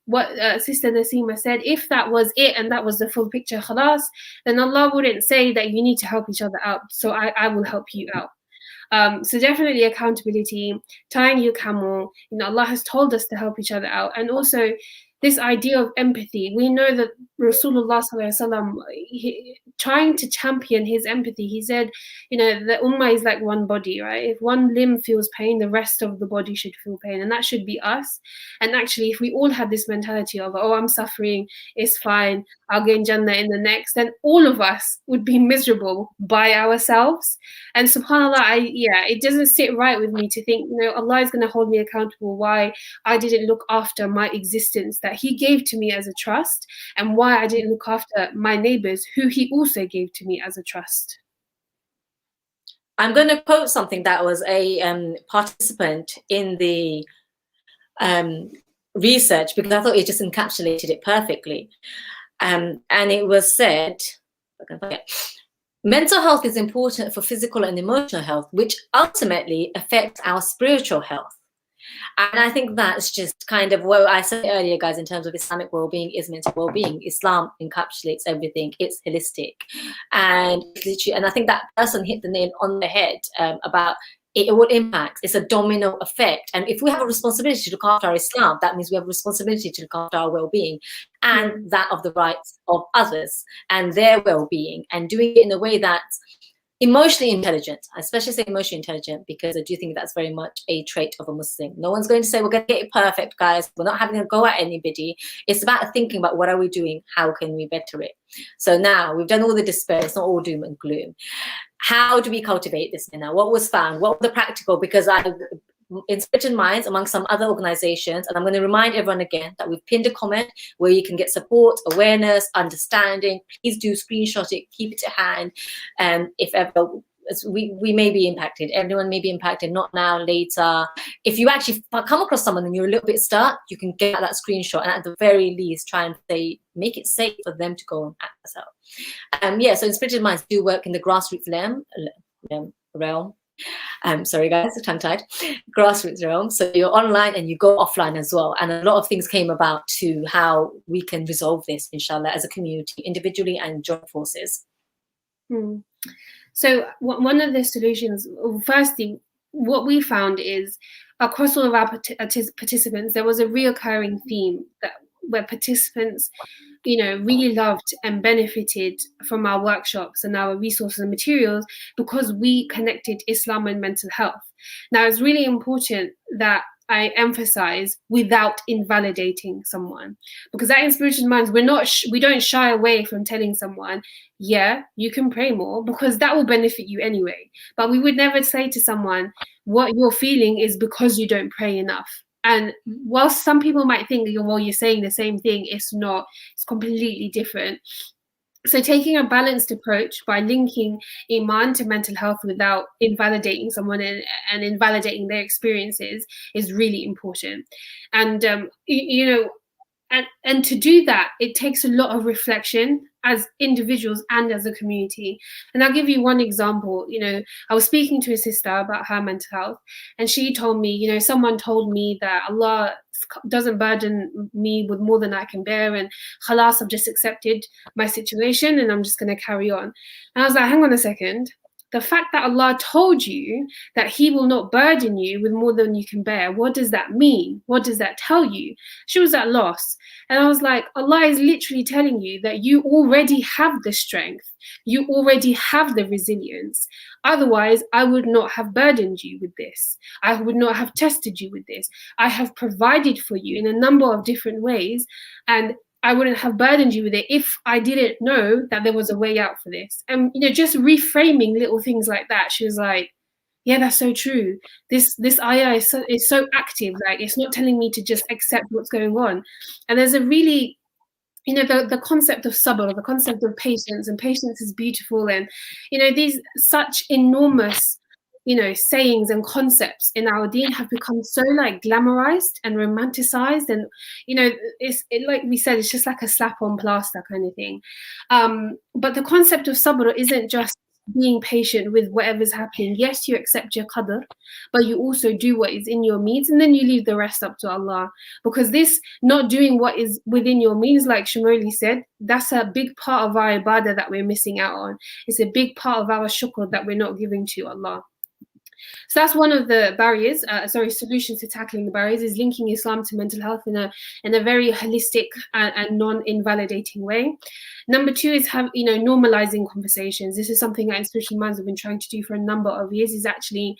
what Sister Nasima said, if that was it and that was the full picture, khalas, then Allah wouldn't say that you need to help each other out, so I will help you out. So definitely accountability, tying your camel. Allah has told us to help each other out, and also this idea of empathy. We know that Rasulullah sallallahu trying to champion his empathy, he said, the ummah is like one body, right? If one limb feels pain, the rest of the body should feel pain, and that should be us. And actually, if we all had this mentality of, oh, I'm suffering, it's fine, I'll gain Jannah in the next, then all of us would be miserable by ourselves. And subhanAllah, it doesn't sit right with me to think, Allah is going to hold me accountable why I didn't look after my existence that He gave to me as a trust, and why I didn't look after my neighbors who He also gave to me as a trust. I'm going to quote something that was a participant in the research, because I thought it just encapsulated it perfectly. And it was said, mental health is important for physical and emotional health, which ultimately affects our spiritual health. And I think that's just kind of what I said earlier, guys, in terms of Islamic well-being is mental well-being. Islam encapsulates everything. It's holistic. And I think that person hit the nail on the head about it will impact. It's a domino effect. And if we have a responsibility to look after our Islam, that means we have a responsibility to look after our well-being and that of the rights of others and their well-being, and doing it in a way that's emotionally intelligent. I especially say emotionally intelligent because I do think that's very much a trait of a Muslim. No one's going to say we're going to get it perfect, guys. We're not having a go at anybody. It's about thinking about what are we doing? How can we better it? So now we've done all the despair. It's not all doom and gloom. How do we cultivate this now? What was found? What were the practical? Because Inspirited Minds, among some other organizations, and I'm going to remind everyone again that we've pinned a comment where you can get support, awareness, understanding. Please do screenshot it, keep it to hand, and if ever we may be impacted, everyone may be impacted, not now, later. If you actually come across someone and you're a little bit stuck, you can get that screenshot and at the very least try and make it safe for them to go and act themselves. So Inspirited Minds do work in the grassroots realm. Sorry guys, tongue-tied. Grassroots realm. So you're online and you go offline as well. And a lot of things came about to how we can resolve this, inshallah, as a community, individually and joint forces. So one of the solutions, firstly, what we found is across all of our participants, there was a reoccurring theme where participants, really loved and benefited from our workshops and our resources and materials because we connected Islam and mental health. Now, it's really important that I emphasize without invalidating someone, because at Inspirited Minds, we don't shy away from telling someone, yeah, you can pray more, because that will benefit you anyway. But we would never say to someone, what you're feeling is because you don't pray enough. And whilst some people might think, well, you're saying the same thing, it's not. It's completely different. So taking a balanced approach by linking Iman to mental health without invalidating someone and invalidating their experiences is really important. And, and to do that, it takes a lot of reflection as individuals and as a community. And I'll give you one example. I was speaking to a sister about her mental health, and she told me, someone told me that Allah doesn't burden me with more than I can bear, and khalas, I've just accepted my situation and I'm just going to carry on. And I was like, hang on a second. The fact that Allah told you that He will not burden you with more than you can bear, what does that mean? What does that tell you? She was at loss. And I was like, Allah is literally telling you that you already have the strength. You already have the resilience. Otherwise, I would not have burdened you with this. I would not have tested you with this. I have provided for you in a number of different ways, and I wouldn't have burdened you with it if I didn't know that there was a way out for this. And just reframing little things like that, she was like, yeah, that's so true. This ayah is so active. Like, it's not telling me to just accept what's going on. And there's a really, the concept of sabr, the concept of patience, and patience is beautiful. And, these such enormous, sayings and concepts in our deen have become so like glamorized and romanticized. And, like we said, it's just like a slap on plaster kind of thing. But the concept of sabr isn't just being patient with whatever's happening. Yes, you accept your qadr, but you also do what is in your means, and then you leave the rest up to Allah. Because this not doing what is within your means, like Shamoly said, that's a big part of our ibadah that we're missing out on. It's a big part of our shukr that we're not giving to Allah. So that's one of the barriers, solutions to tackling the barriers, is linking Islam to mental health in a very holistic and non-invalidating way. Number two is normalizing conversations. This is something that Inspirited Minds have been trying to do for a number of years. Is actually,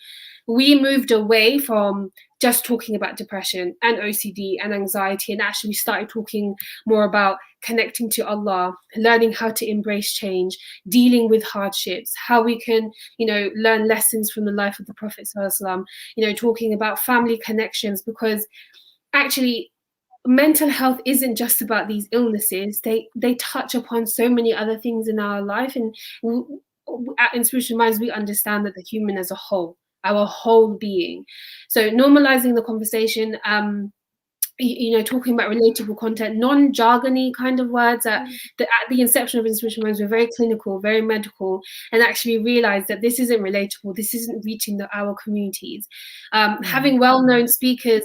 we moved away from just talking about depression and OCD and anxiety, and actually started talking more about connecting to Allah, learning how to embrace change, dealing with hardships, how we can, learn lessons from the life of the Prophet ﷺ, talking about family connections, because actually mental health isn't just about these illnesses. They touch upon so many other things in our life. And at Inspirited Minds, we understand that the human as a whole, our whole being. So normalizing the conversation, talking about relatable content, non-jargony kind of words. At the inception of Inspirited Minds, we're very clinical, very medical, and actually realized that this isn't relatable. This isn't reaching our communities. Having well-known speakers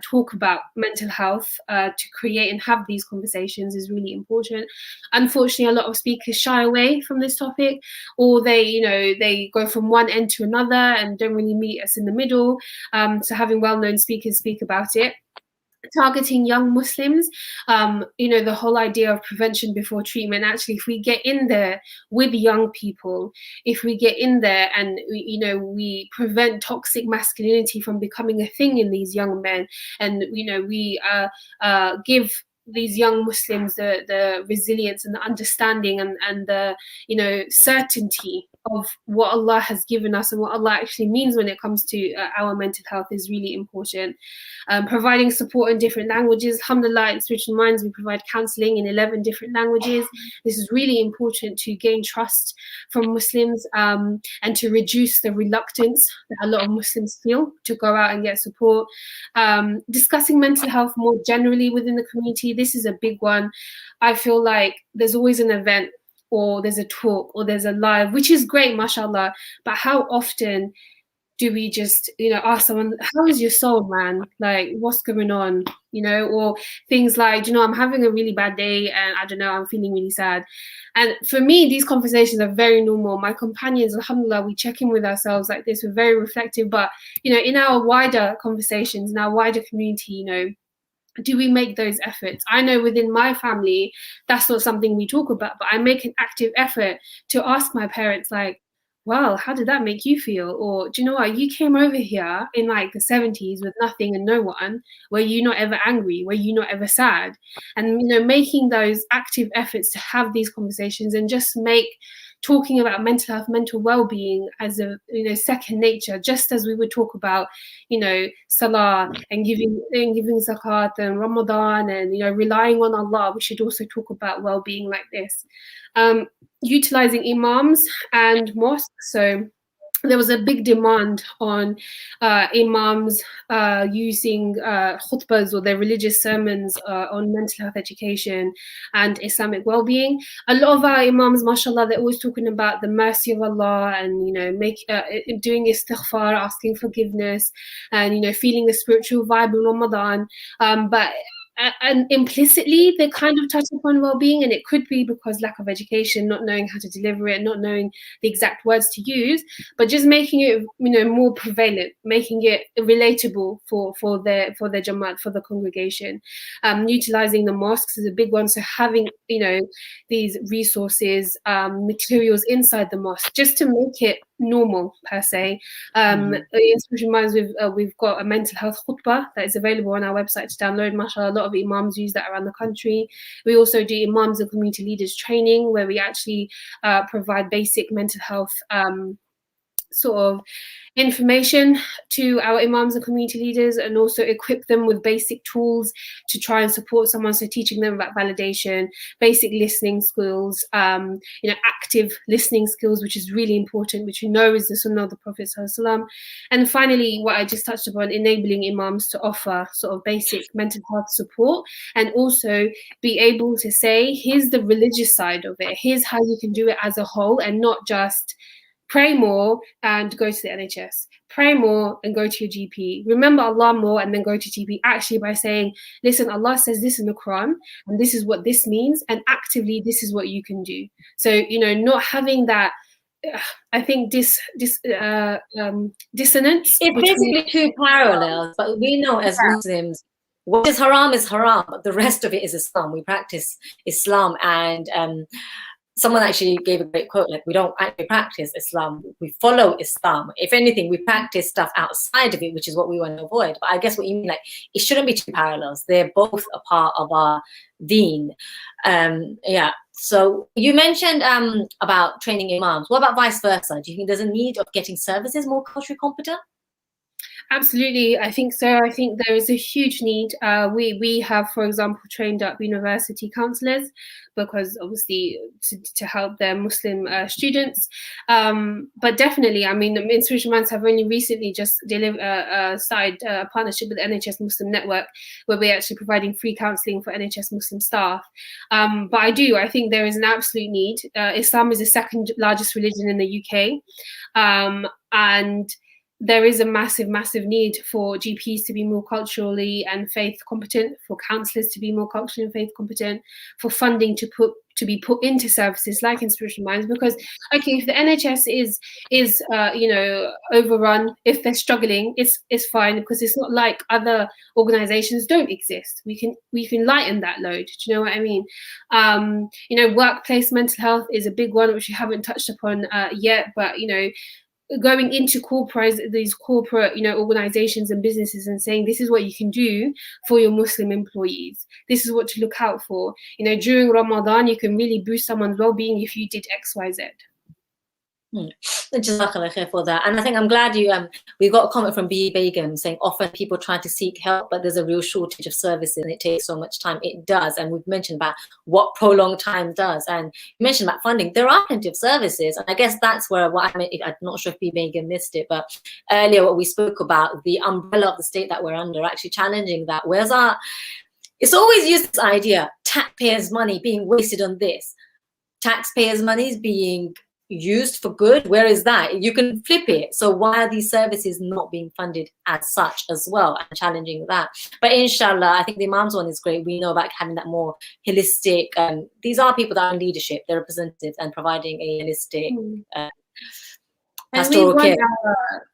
talk about mental health to create and have these conversations is really important. Unfortunately, a lot of speakers shy away from this topic, or they go from one end to another and don't really meet us in the middle. So having well-known speakers speak about it. Targeting young Muslims, the whole idea of prevention before treatment. Actually, if we get in there with young people, if we get in there and we prevent toxic masculinity from becoming a thing in these young men, and we give these young Muslims the resilience and the understanding and the certainty of what Allah has given us and what Allah actually means when it comes to our mental health is really important. Providing support in different languages. Alhamdulillah, in Spiritual Minds, we provide counseling in 11 different languages. This is really important to gain trust from Muslims and to reduce the reluctance that a lot of Muslims feel to go out and get support. Discussing mental health more generally within the community. This is a big one. I feel like there's always an event, or there's a talk, or there's a live, which is great, mashallah, but how often do we just, ask someone, how is your soul, man? Like, what's going on? Or things like, I'm having a really bad day and I don't know, I'm feeling really sad. And for me, these conversations are very normal. My companions, alhamdulillah, we check in with ourselves like this. We're very reflective. But, in our wider conversations, in our wider community, do we make those efforts? I know within my family, that's not something we talk about, but I make an active effort to ask my parents, like, well, how did that make you feel? Or do you know what? You came over here in like the 70s with nothing and no one. Were you not ever angry? Were you not ever sad? And, making those active efforts to have these conversations and just make talking about mental health, mental well-being as a second nature, just as we would talk about salah and giving zakat and Ramadan and relying on Allah. We should also talk about well-being like this. Utilizing imams and mosques. So there was a big demand on imams using khutbahs or their religious sermons on mental health education and Islamic well-being. A lot of our imams, mashallah, they're always talking about the mercy of Allah and doing istighfar, asking forgiveness, and feeling the spiritual vibe in Ramadan. But implicitly they kind of touch upon well-being, and it could be because lack of education, not knowing how to deliver it, not knowing the exact words to use, but just making it more prevalent, making it relatable for their jamaat, for the congregation. Utilizing the mosques is a big one, so having these resources, materials inside the mosque just to make it normal per se. Especially reminds we've got a mental health khutbah that is available on our website to download. Mashallah, a lot of imams use that around the country. We also do imams and community leaders training, where we actually provide basic mental health sort of information to our imams and community leaders, and also equip them with basic tools to try and support someone. So teaching them about validation, basic listening skills, active listening skills, which is really important, which is the sunnah of the Prophet ﷺ. And finally, what I just touched upon, enabling imams to offer sort of basic mental health support, and also be able to say, here's the religious side of it, here's how you can do it as a whole, and not just pray more and go to the NHS. Pray more and go to your GP. Remember Allah more and then go to GP. Actually, by saying, listen, Allah says this in the Quran, and this is what this means, and actively this is what you can do. So, not having that, I think dissonance. It's basically two parallels, but we know as Muslims, what is haram, but the rest of it is Islam. We practice Islam, and someone actually gave a great quote, like, we don't actually practice Islam, we follow Islam. If anything, we practice stuff outside of it, which is what we want to avoid. But I guess what you mean, like, it shouldn't be two parallels. They're both a part of our deen. Yeah. So you mentioned about training imams. What about vice versa? Do you think there's a need of getting services more culturally competent? Absolutely, I think so. I think there is a huge need. We have, for example, trained up university counsellors, because obviously to help their Muslim students. But definitely, I mean, Inspirited Minds have only recently just started a partnership with the NHS Muslim Network, where we're actually providing free counselling for NHS Muslim staff. But I think there is an absolute need. Islam is the second largest religion in the UK, and there is a massive need for GPs to be more culturally and faith competent, for counsellors to be more culturally and faith competent, for funding to be put into services like Inspirited Minds. Because if the NHS is overrun, if they're struggling, it's fine, because it's not like other organisations don't exist. We can lighten that load. Do you know what I mean? Workplace mental health is a big one, which we haven't touched upon yet, but going into these corporate organizations and businesses and saying, this is what you can do for your Muslim employees, this is what to look out for. During Ramadan, you can really boost someone's well-being if you did XYZ. Jazakallah khair for that. And I think I'm glad we got a comment from Begum saying often people try to seek help, but there's a real shortage of services and it takes so much time. It does. And we've mentioned about what prolonged time does. And you mentioned about funding. There are plenty of services. And I guess that's where what I meant, I'm not sure if Begum missed it, but earlier what we spoke about, the umbrella of the state that we're under, actually challenging that. It's always used this idea, taxpayers' money being wasted on this. Taxpayers' money is being used for good, where is that? You can flip it. So why are these services not being funded as such as well, and challenging that? But inshallah, I think the Imam's one is great. We know about having that more holistic, these are people that are in leadership, they're representative and providing a holistic and pastoral care.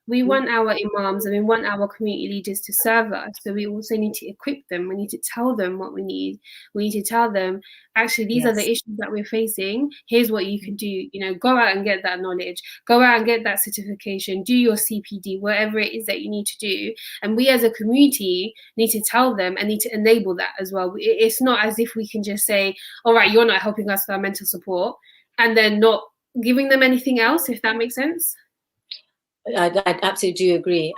we want our imams and we want our community leaders to serve us. So we also need to equip them. We need to tell them what we need. We need to tell them, actually, these are the issues that we're facing. Here's what you can do. You know, go out and get that knowledge. Go out and get that certification. Do your CPD, whatever it is that you need to do. And we as a community need to tell them and need to enable that as well. It's not as if we can just say, all right, you're not helping us with our mental support, and then not giving them anything else, if that makes sense. I absolutely do agree.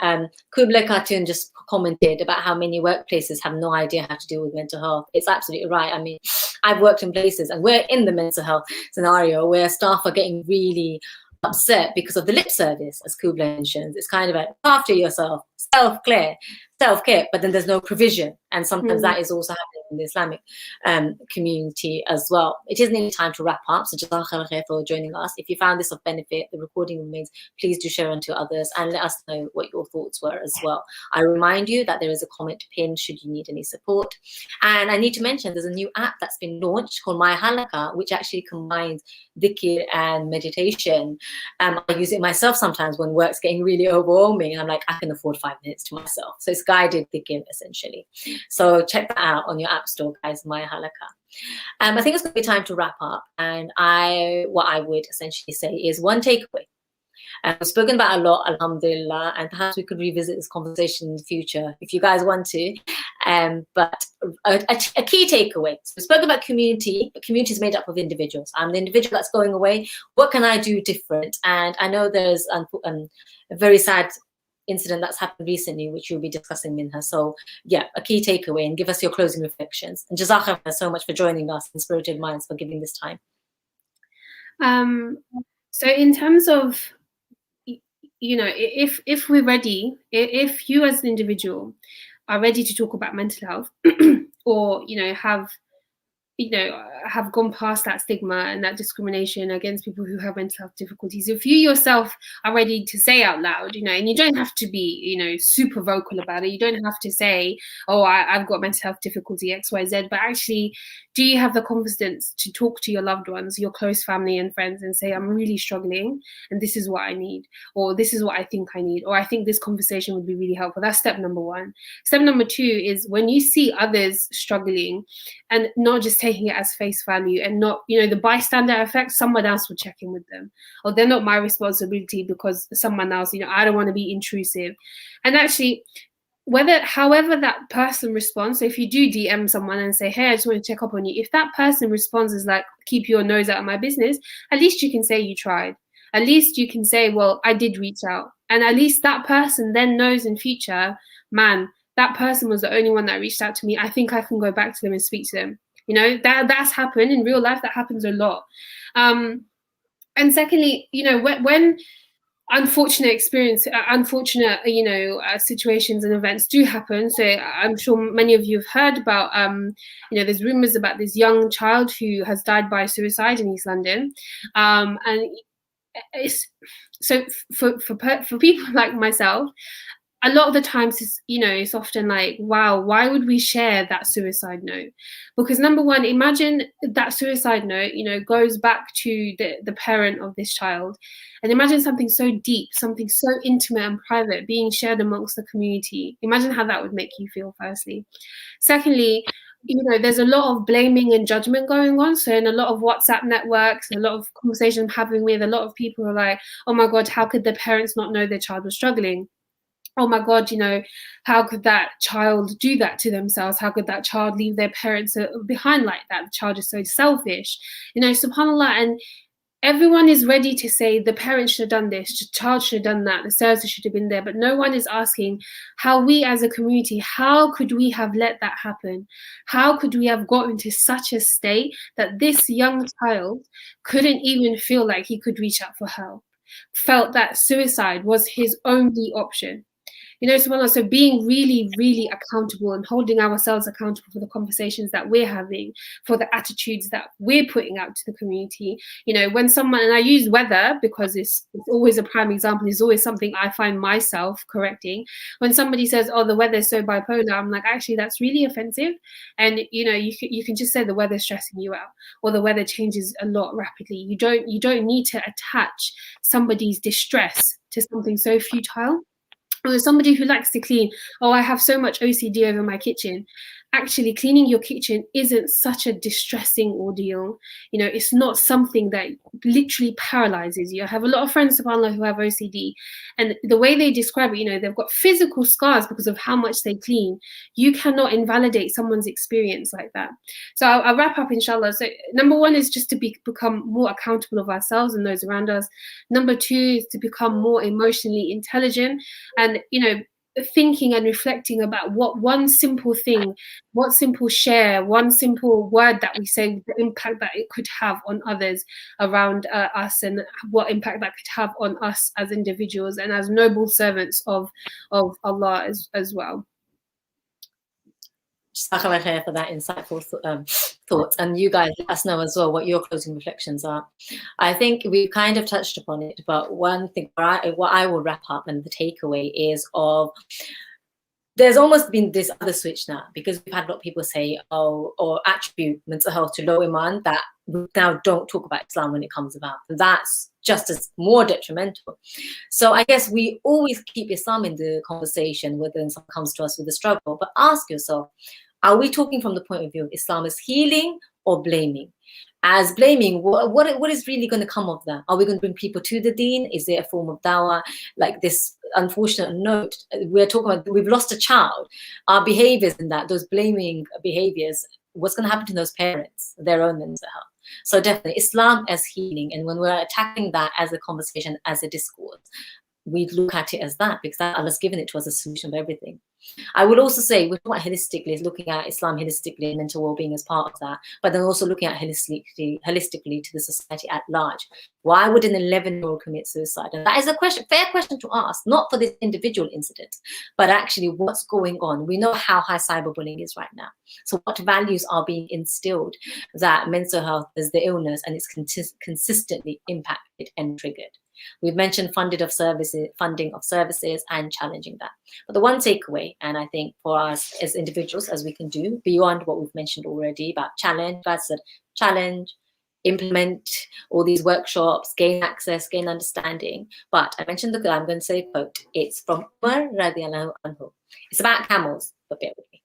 Kubla Khatun just commented about how many workplaces have no idea how to deal with mental health. It's absolutely right. I mean, I've worked in places, and we're in the mental health scenario where staff are getting really upset because of the lip service, as Kubla mentions. It's kind of like, after yourself, self-care, but then there's no provision. And sometimes that is also happening in the Islamic community as well. It is nearly time to wrap up, so jazakallah khair for joining us. If you found this of benefit, the recording remains, please do share on to others and let us know what your thoughts were as well. I remind you that there is a comment pin should you need any support. And I need to mention there's a new app that's been launched called My Halaka, which actually combines dhikr and meditation. I use it myself sometimes when work's getting really overwhelming, and I'm like, I can afford 5 minutes to myself. So it's guided dhikr essentially. So check that out on your app store, guys, My Halaka. I think it's going to be time to wrap up. And what I would essentially say is one takeaway. We've spoken about a lot, alhamdulillah, and perhaps we could revisit this conversation in the future if you guys want to. But a key takeaway. So we spoke about community, but community is made up of individuals. I'm the individual that's going away. What can I do different? And I know there's a very sad incident that's happened recently, which we'll be discussing, Minha. So yeah, a key takeaway, and give us your closing reflections. And jazakallah so much for joining us, Inspirited Minds, for giving this time. So in terms of, you know, if we're ready, if you as an individual are ready to talk about mental health, or have gone past that stigma and that discrimination against people who have mental health difficulties, if you yourself are ready to say out loud, and you don't have to be, super vocal about it. You don't have to say, oh, I've got mental health difficulty X, Y, Z, but actually, do you have the confidence to talk to your loved ones, your close family and friends, and say, I'm really struggling and this is what I need, or this is what I think I need, or I think this conversation would be really helpful. That's step number one. Step number two is when you see others struggling, and not just taking it as face value, and not, the bystander effect, someone else will check in with them, or they're not my responsibility because someone else, I don't want to be intrusive. And actually, however that person responds, so if you do DM someone and say, hey, I just want to check up on you, if that person responds as like, keep your nose out of my business, at least you can say you tried. At least you can say, well, I did reach out. And at least that person then knows in future, man, that person was the only one that reached out to me. I think I can go back to them and speak to them. That's happened in real life. That happens a lot. And secondly, when unfortunate situations and events do happen. So I'm sure many of you have heard about, there's rumors about this young child who has died by suicide in East London. And it's so for people like myself, a lot of the times it's often like, wow, why would we share that suicide note? Because number one, imagine that suicide note, goes back to the parent of this child. And imagine something so deep, something so intimate and private being shared amongst the community. Imagine how that would make you feel, firstly. Secondly, there's a lot of blaming and judgment going on. So in a lot of WhatsApp networks, a lot of conversations I'm having with, a lot of people are like, oh my God, how could the parents not know their child was struggling? Oh my God, how could that child do that to themselves? How could that child leave their parents behind like that? The child is so selfish, subhanAllah. And everyone is ready to say the parents should have done this, the child should have done that, the services should have been there. But no one is asking how we as a community, how could we have let that happen? How could we have gotten to such a state that this young child couldn't even feel like he could reach out for help, felt that suicide was his only option? You know, subhanAllah, so being really, really accountable and holding ourselves accountable for the conversations that we're having, for the attitudes that we're putting out to the community. You know, when someone, and I use weather because it's always a prime example, it's always something I find myself correcting. When somebody says, oh, the weather is so bipolar, I'm like, actually, that's really offensive. And, you know, you can just say the weather's stressing you out, or the weather changes a lot rapidly. You don't need to attach somebody's distress to something so futile. Or somebody who likes to clean, oh, I have so much OCD over my kitchen. Actually, cleaning your kitchen isn't such a distressing ordeal. You know, it's not something that literally paralyzes you. I have a lot of friends, subhanAllah, who have OCD, and the way they describe it, you know, they've got physical scars because of how much they clean. You cannot invalidate someone's experience like that. So I'll wrap up, inshallah. So number one is just to become more accountable of ourselves and those around us. Number two is to become more emotionally intelligent, and, you know, thinking and reflecting about what one simple thing, what simple share, one simple word that we say, the impact that it could have on others around us, and what impact that could have on us as individuals and as noble servants of Allah as well. Jazakallah khair for that insightful thoughts, and you guys let us know as well what your closing reflections are. I think we kind of touched upon it, but one thing what I will wrap up, and the takeaway is of there's almost been this other switch now, because we've had a lot of people say, oh, or attribute mental health to low iman, that we now don't talk about Islam when it comes about. And that's just as more detrimental. So I guess we always keep Islam in the conversation when someone comes to us with a struggle, but ask yourself, are we talking from the point of view of Islam as healing or blaming? As blaming, what is really going to come of that? Are we going to bring people to the deen? Is there a form of dawah? Like this unfortunate note, we're talking about, we've lost a child. Our behaviors in that, those blaming behaviors, what's going to happen to those parents, their own mental health? So definitely Islam as healing. And when we're attacking that as a conversation, as a discourse, we look at it as that, because Allah's given it to us as a solution of everything. I would also say we're talking about holistically, looking at Islam holistically and mental well-being as part of that, but then also looking at holistically to the society at large. Why would an 11-year-old commit suicide? And that is a question, fair question to ask, not for this individual incident, but actually what's going on. We know how high cyberbullying is right now. So what values are being instilled that mental health is the illness and it's consistently impacted and triggered? We've mentioned funding of services and challenging that. But the one takeaway, and I think for us as individuals, as we can do beyond what we've mentioned already about challenge, implement all these workshops, gain access, gain understanding. But I mentioned I'm going to say a quote. It's from Umar radiallahu anhu. It's about camels, but bear with me,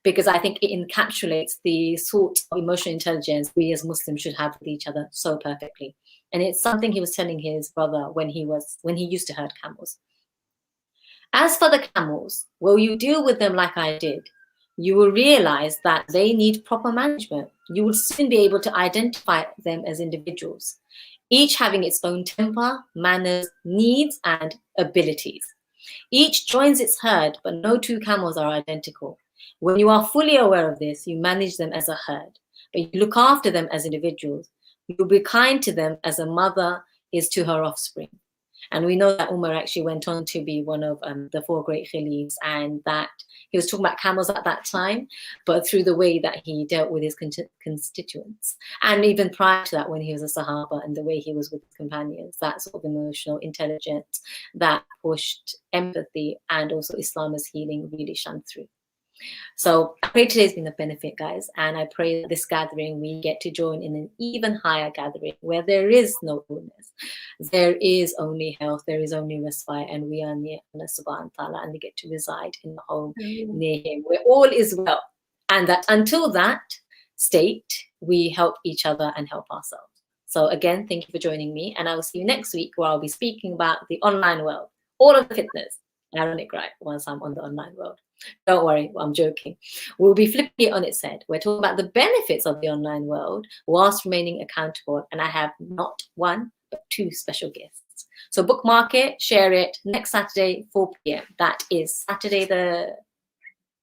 because I think it encapsulates the sort of emotional intelligence we as Muslims should have with each other so perfectly. And it's something he was telling his brother when he used to herd camels. As for the camels, will you deal with them like I did? You will realize that they need proper management. You will soon be able to identify them as individuals, each having its own temper, manners, needs, and abilities. Each joins its herd, but no two camels are identical. When you are fully aware of this, you manage them as a herd, but you look after them as individuals. You'll be kind to them as a mother is to her offspring. And we know that Umar actually went on to be one of the 4 great Khalifs, and that he was talking about camels at that time, but through the way that he dealt with his constituents. And even prior to that, when he was a Sahaba, and the way he was with his companions, that sort of emotional intelligence that pushed empathy and also Islam as healing really shone through. So I pray today's been a benefit, guys, and I pray that this gathering we get to join in an even higher gathering where there is no illness, there is only health, there is only respite, and we are near Allah subhanahu wa ta'ala, and we get to reside in the home near him where all is well. And that until that state, we help each other and help ourselves. So again, thank you for joining me, and I will see you next week where I'll be speaking about the online world, all of the fitness. Ironic, right? Once I'm on the online world. Don't worry, I'm joking. We'll be flipping it on its head. We're talking about the benefits of the online world whilst remaining accountable. And I have not 1, but 2 special guests. So bookmark it, share it next Saturday, 4 p.m. That is Saturday the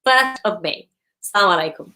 1st of May. Assalamu alaikum.